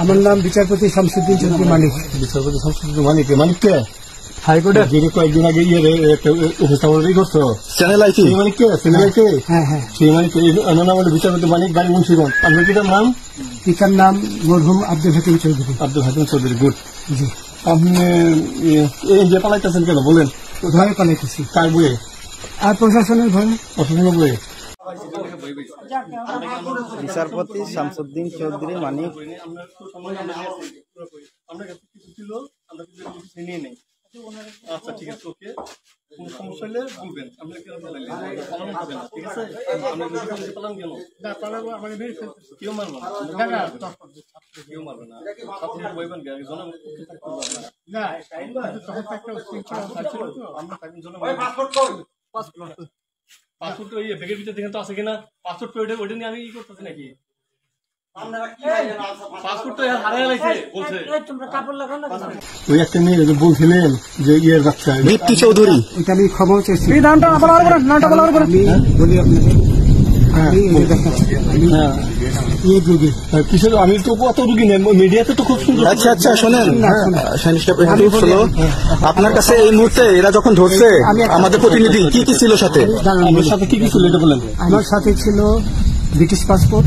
আমার নাম বিচারপতি শামসুদ্দিন চৌধুরী মানিক। বিচারপতি শামসুদ্দিন মানিক, মানিককে হাইকোর্টের যিনি কয়েকদিন আগে একটা উপস্থাপন করছো চ্যানেল আইছি, সেই মানিককে চ্যানেল আইছে। হ্যাঁ হ্যাঁ, সেই মানিককে আমার নাম হলো বিচারপতি মানিক, বাড়ি মুন্সিগঞ্জ। আপনার পিতার নাম? পিতার নাম মরহুম আব্দুল হাকিম চৌধুরী। আব্দুল হাকিম চৌধুরী, গুড। জি। আপনি এই যে পালাইতেছেন কেন বলেন? ভয়ে পালাইতেছি। কার বইয়ে? আর প্রশাসনের ভয়ে। প্রশাসনের বইয়ে। বিচারপতি শামসুদ্দিন চৌধুরী মানিক। আচ্ছা ঠিক আছে, ওকে। কোন সমস্যা হলে বলবেন। আপনি কেন পালাইলেন? পালানো হবে না, ঠিক আছে? আপনি পালান কেন? না পালাবো, আমাকে মেরে ফেলতেছে। কেউ মারবে না, কেউ মারবে না। আপনি বলবেন কি একজন না তখন একটা শৃঙ্খলা থাকছিল তো, আমরা তাকে জন্য পাসপোর্ট ওই ব্যাগের ভিতরে দেখেন তো আছে কিনা। পাসপোর্ট ওইটা নিয়ে আমি ই করতেছি নাকি? পাসপোর্ট তো হারিয়ে গেছে বলছে। ওই একটা মেয়ে বলছিলেন যে ইয়ের বাচ্চা দীপ্তি চৌধুরী, এটা আমি খবর চাইছি। নামটা বলি আপনাকে, আমি তো কত রুগী নেই, মিডিয়াতে তো খুব সুন্দর। আচ্ছা আচ্ছা, শোনেন, আপনার কাছে এই মুহূর্তে এরা যখন ধরছে আমাদের প্রতিনিধি কি কি ছিল সাথে? আমার সাথে কি কি ছিল এটা বলেন। আমার সাথে ছিল ব্রিটিশ পাসপোর্ট,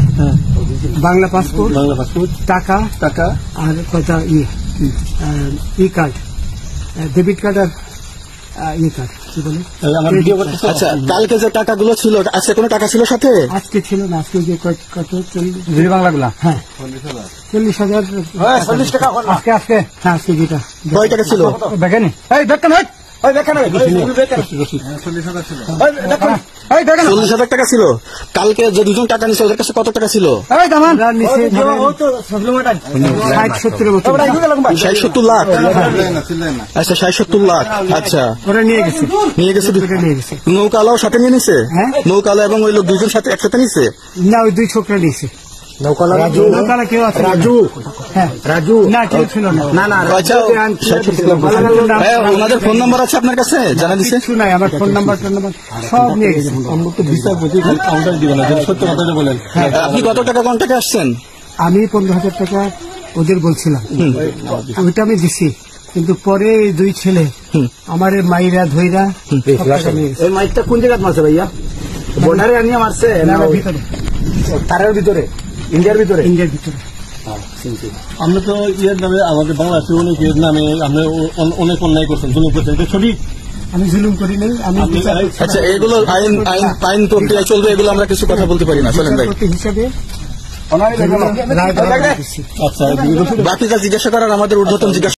বাংলা পাসপোর্ট, টাকা টাকা আর কয়টা ই কার্ড, ডেবিট কার্ড আর ই কার্ড, কি বলে। আচ্ছা, কালকে যে টাকাগুলো ছিল, আজকে কোনো টাকা ছিল সাথে? আজকে ছিল না, আজকে যে কত 40 বাংলাগুলা, হ্যাঁ 40,000 টাকা আজকে আজকে, হ্যাঁ আজকে যেটা। কয় টাকা ছিল? দেখেনি, এই দেখেন, 40,000 টাকা ছিল। কালকে যে দুজন টাকা নিচ্ছে ওদের কাছে কত টাকা ছিল? 60-70 লাখ। আচ্ছা 60-70 লাখ। আচ্ছা ওরা নিয়ে গেছে, নৌকালাও সাথে নিয়ে নিছে? নৌকালা এবং ওই লোক দুজন সাথে একসাথে নিছে না? ওই দুই ছোকরা নিয়েছে। নৌকালা কেউ আছে? রাজু না, কেউ ছিল না। আচ্ছা, ওনাদের ফোন নাম্বার আছে আপনার কাছে? জানা দিচ্ছে? কিছু নাই, আমার ফোন নাম্বার সব নিয়ে গেছে। আমরা তো বিচারপতি কাউন্টার দিব না, সত্য কথাটা বলেন। আপনি কত টাকা কন্টাক্টে আসছেন? আমি 15,000 টাকা ওদের বলছিলাম, ওইটা আমি দিছি। কিন্তু পরে দুই ছেলে আমার মাইরা ধইরা। এই মাইকটা কোন জায়গায় মারছে ভাইয়া? বর্ডারে আনিয়ে মারছে? ভিতরে, তারের ভিতরে, ইন্ডিয়ার ভিতরে? আমরা তো ইয়ের নামে, আমাদের বাংলাদেশের অনেক ইয়ের নামে আপনি অনেক অন্যায় করছেন, জুলুম করছেন, এটা সঠিক? আমি জুলুম করি নাই। আমি আচ্ছা, এগুলো আইন প্রক্রিয়া চলবে, এগুলো আমরা কিছু কথা বলতে পারি না। চলেন ভাই, হিসাবে বাকি যা জিজ্ঞাসা করার আমাদের ঊর্ধ্বতন জিজ্ঞাসা